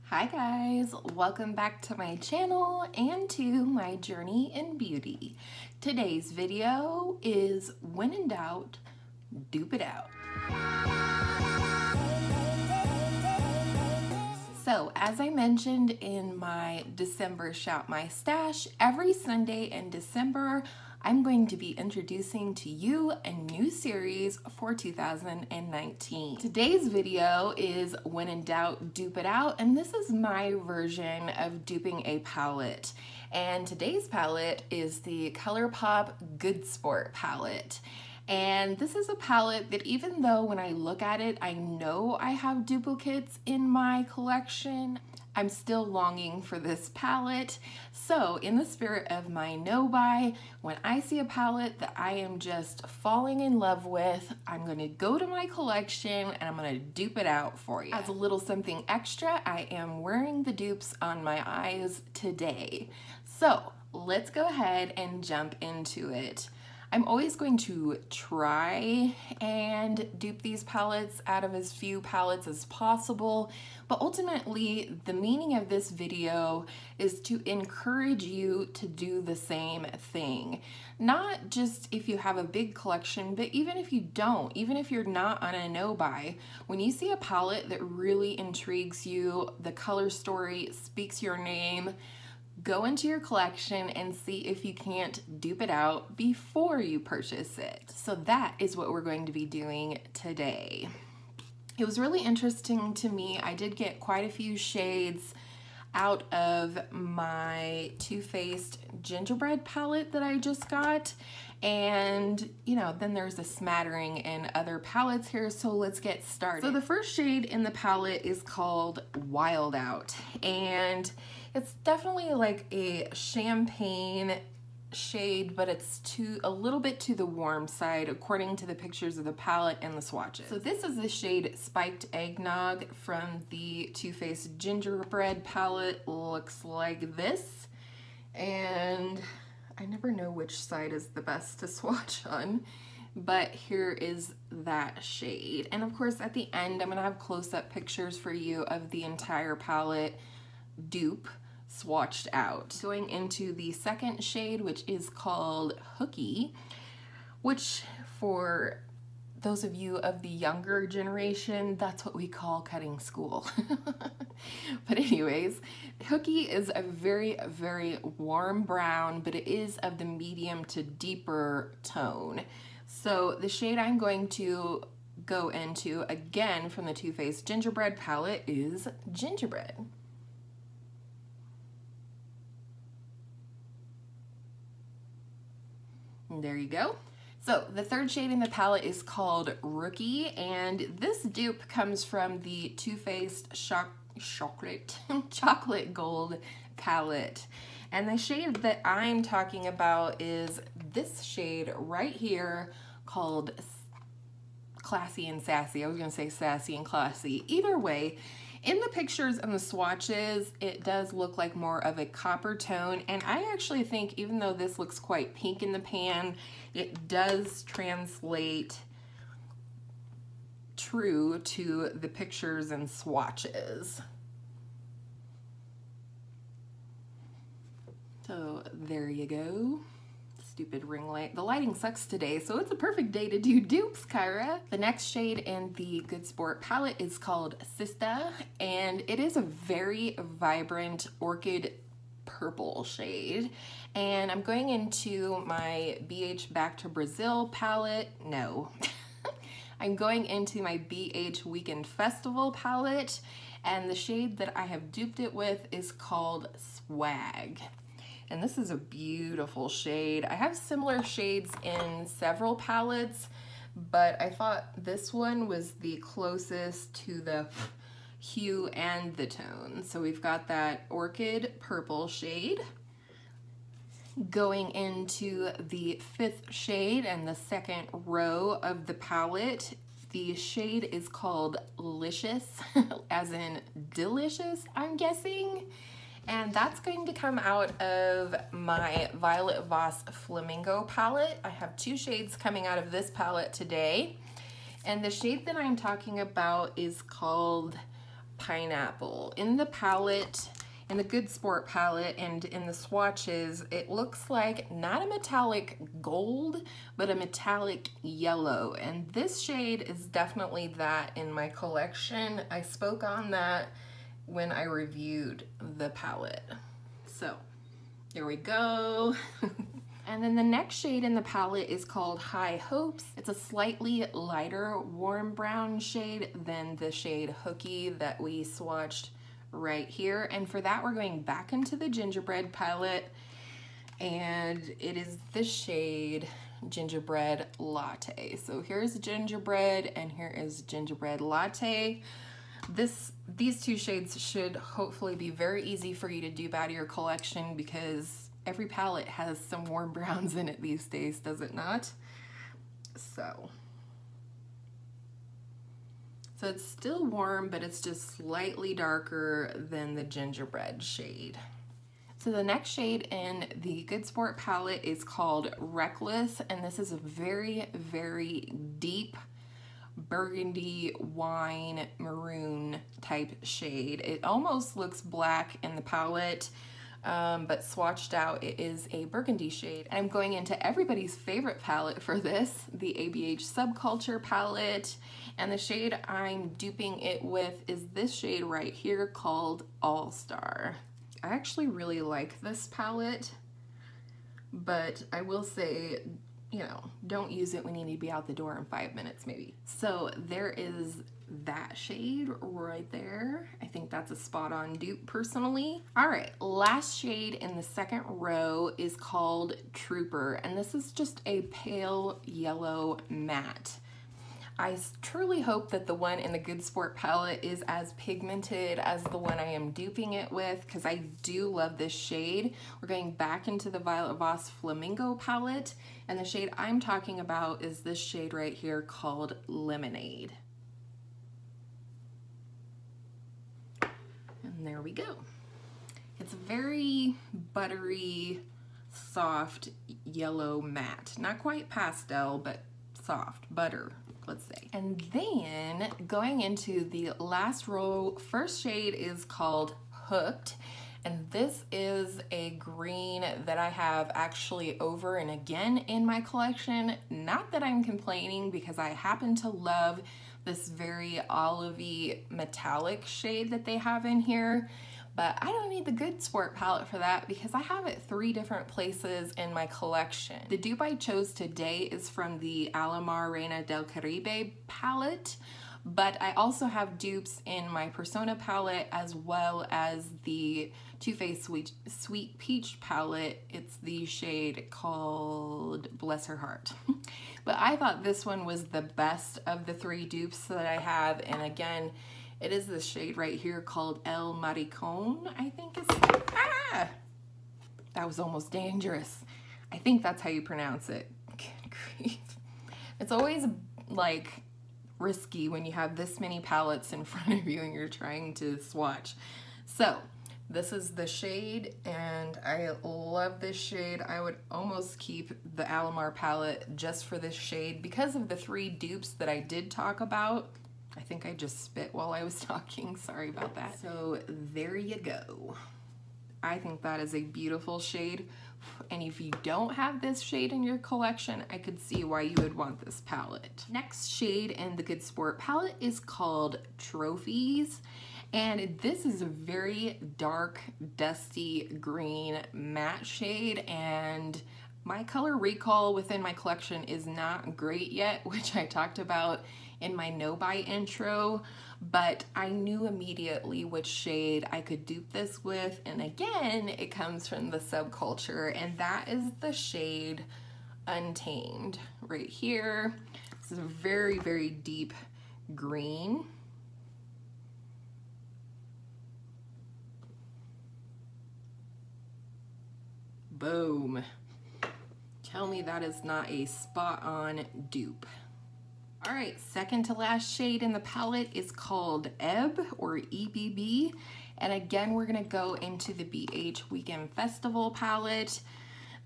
Hi guys, welcome back to my channel and to my journey in beauty. Today's video is when in doubt, dupe it out. So as I mentioned in my December Shop My Stash, every Sunday in December, I'm going to be introducing to you a new series for 2019. Today's video is when in doubt, dupe it out, and this is my version of duping a palette. And today's palette is the ColourPop Good Sport palette. And this is a palette that even though when I look at it, I know I have duplicates in my collection, I'm still longing for this palette. So in the spirit of my no-buy, when I see a palette that I am just falling in love with, I'm gonna go to my collection and I'm gonna dupe it out for you. As a little something extra, I am wearing the dupes on my eyes today. So let's go ahead and jump into it. I'm always going to try and dupe these palettes out of as few palettes as possible, but ultimately the meaning of this video is to encourage you to do the same thing. Not just if you have a big collection, but even if you don't, even if you're not on a no-buy, when you see a palette that really intrigues you, the color story speaks your name, go into your collection and see if you can't dupe it out before you purchase it. So that is what we're going to be doing today. It was really interesting to me. I did get quite a few shades out of my Too Faced gingerbread palette that I just got. And, you know, then there's a smattering in other palettes here, so let's get started. So the first shade in the palette is called Wild Out, and it's definitely like a champagne shade, but it's a little bit to the warm side according to the pictures of the palette and the swatches. So this is the shade Spiked Eggnog from the Too Faced Gingerbread palette. Looks like this, and I never know which side is the best to swatch on, but here is that shade. And of course at the end I'm gonna have close-up pictures for you of the entire palette dupe swatched out. Going into the second shade, which is called Hooky, which for those of you of the younger generation, that's what we call cutting school. But anyways, Hooky is a very, very warm brown, but it is of the medium to deeper tone. So the shade I'm going to go into, again from the Too Faced Gingerbread palette, is Gingerbread. And there you go. So the third shade in the palette is called Rookie, and this dupe comes from the Too Faced Chocolate Gold palette. And the shade that I'm talking about is this shade right here called Classy and Sassy. I was gonna say Sassy and Classy. Either way, in the pictures and the swatches, it does look like more of a copper tone, and I actually think even though this looks quite pink in the pan, it does translate true to the pictures and swatches. So there you go. Stupid ring light. The lighting sucks today, so it's a perfect day to do dupes, Kyra. The next shade in the Good Sport palette is called Sista, and it is a very vibrant orchid purple shade. And I'm going into my BH Back to Brazil palette. No. I'm going into my BH Weekend Festival palette, and the shade that I have duped it with is called Swag. And this is a beautiful shade. I have similar shades in several palettes, but I thought this one was the closest to the hue and the tone. So we've got that orchid purple shade. Going into the fifth shade and the second row of the palette, the shade is called Licious, as in delicious, I'm guessing. And that's going to come out of my Violet Voss Flamingo palette. I have two shades coming out of this palette today. And the shade that I'm talking about is called Pineapple. In the palette, in the Good Sport palette and in the swatches, it looks like not a metallic gold, but a metallic yellow. And this shade is definitely that in my collection. I spoke on that when I reviewed the palette. So here we go. And then the next shade in the palette is called High Hopes. It's a slightly lighter warm brown shade than the shade Hooky that we swatched right here. And for that, we're going back into the Gingerbread palette, and it is the shade Gingerbread Latte. So here's Gingerbread and here is Gingerbread Latte. These two shades should hopefully be very easy for you to dupe out of your collection, because every palette has some warm browns in it these days, does it not? So it's still warm, but it's just slightly darker than the gingerbread shade. So the next shade in the Good Sport palette is called Reckless, and this is a very, very deep burgundy wine maroon type shade. It almost looks black in the palette, but swatched out it is a burgundy shade. I'm going into everybody's favorite palette for this, the ABH Subculture palette, and the shade I'm duping it with is this shade right here called All Star. I actually really like this palette, but I will say, you know, don't use it when you need to be out the door in 5 minutes maybe. So there is that shade right there. I think that's a spot on dupe personally. All right, last shade in the second row is called Trooper, and this is just a pale yellow matte. I truly hope that the one in the Good Sport palette is as pigmented as the one I am duping it with, because I do love this shade. We're going back into the Violet Voss Flamingo palette, and the shade I'm talking about is this shade right here called Lemonade. And there we go. It's very buttery, soft yellow matte. Not quite pastel, but soft butter, let's say. And then going into the last row, first shade is called Hooked, and this is a green that I have actually over and again in my collection. Not that I'm complaining, because I happen to love this very olivey metallic shade that they have in here, but I don't need the Good Sport palette for that because I have it 3 different places in my collection. The dupe I chose today is from the Alamar Reina del Caribe palette, but I also have dupes in my Persona palette as well as the Too Faced Sweet Peach palette. It's the shade called Bless Her Heart. But I thought this one was the best of the 3 dupes that I have, and again, it is this shade right here called El Maricon, I think is, that was almost dangerous. I think that's how you pronounce it. Good grief. It's always like risky when you have this many palettes in front of you and you're trying to swatch. So this is the shade, and I love this shade. I would almost keep the Alamar palette just for this shade because of the 3 dupes that I did talk about. I think I just spit while I was talking, sorry about that. So there you go. I think that is a beautiful shade, and if you don't have this shade in your collection, I could see why you would want this palette. Next shade in the Good Sport palette is called Trophies, and this is a very dark, dusty green matte shade, and my color recall within my collection is not great yet, which I talked about in my no-buy intro, but I knew immediately which shade I could dupe this with, and again, it comes from the Subculture, and that is the shade Untamed right here. This is a very, very deep green. Boom. Tell me that is not a spot-on dupe. All right, second to last shade in the palette is called Ebb, or EBB. And again, we're gonna go into the BH Weekend Festival palette.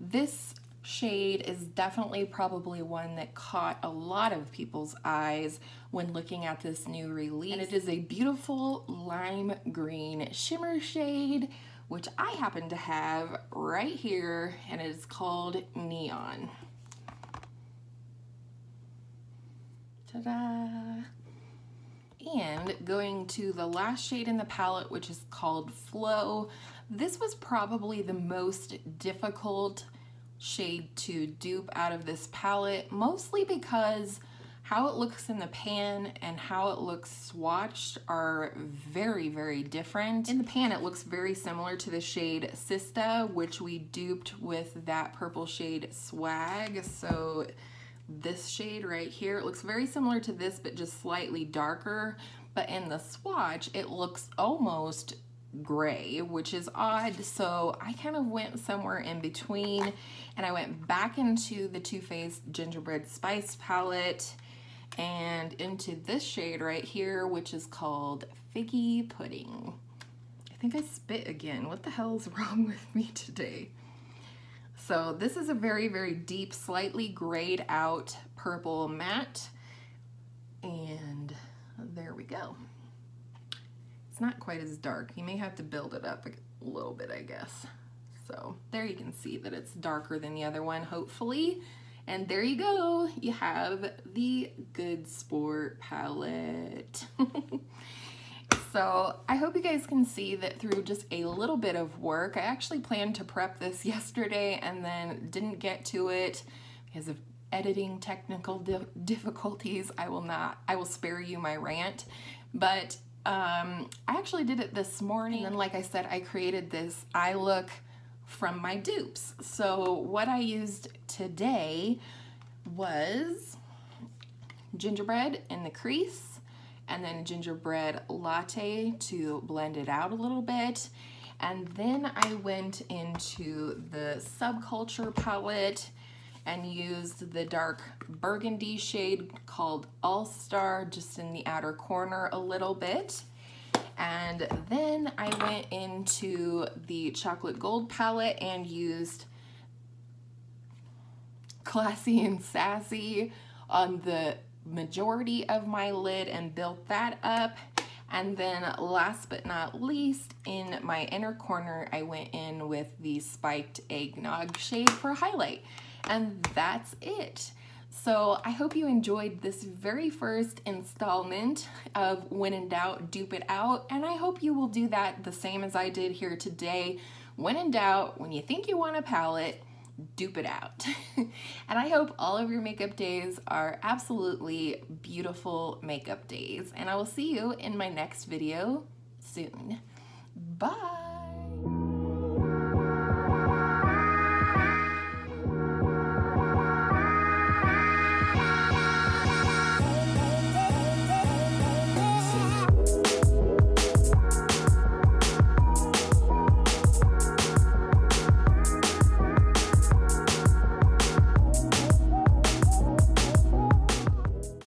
This shade is definitely probably one that caught a lot of people's eyes when looking at this new release. And it is a beautiful lime green shimmer shade, which I happen to have right here, and it is called Neon. Ta-da! And going to the last shade in the palette, which is called Flow. This was probably the most difficult shade to dupe out of this palette, mostly because how it looks in the pan and how it looks swatched are very, very different. In the pan, it looks very similar to the shade Sista, which we duped with that purple shade Swag. So this shade right here, it looks very similar to this, but just slightly darker. But in the swatch, it looks almost gray, which is odd. So I kind of went somewhere in between, and I went back into the Too Faced Gingerbread Spice palette and into this shade right here, which is called Figgy Pudding. I think I spit again. What the hell is wrong with me today? So this is a very, very deep, slightly grayed out purple matte, and there we go. It's not quite as dark. You may have to build it up a little bit, I guess. So there you can see that it's darker than the other one, hopefully. And there you go. You have the Good Sport palette. So I hope you guys can see that through just a little bit of work. I actually planned to prep this yesterday and then didn't get to it because of editing technical difficulties. I will spare you my rant. But I actually did it this morning, and then like I said, I created this eye look from my dupes. So what I used today was gingerbread in the crease, and then gingerbread latte to blend it out a little bit. And then I went into the Subculture palette and used the dark burgundy shade called All Star just in the outer corner a little bit. And then I went into the Chocolate Gold palette and used Classy and Sassy on the majority of my lid and built that up. And then last but not least, in my inner corner, I went in with the Spiked Eggnog shade for highlight. And that's it. So I hope you enjoyed this very first installment of When in Doubt, Dupe It Out. And I hope you will do that the same as I did here today. When in doubt, when you think you want a palette, dupe it out. And I hope all of your makeup days are absolutely beautiful makeup days. And I will see you in my next video soon. Bye.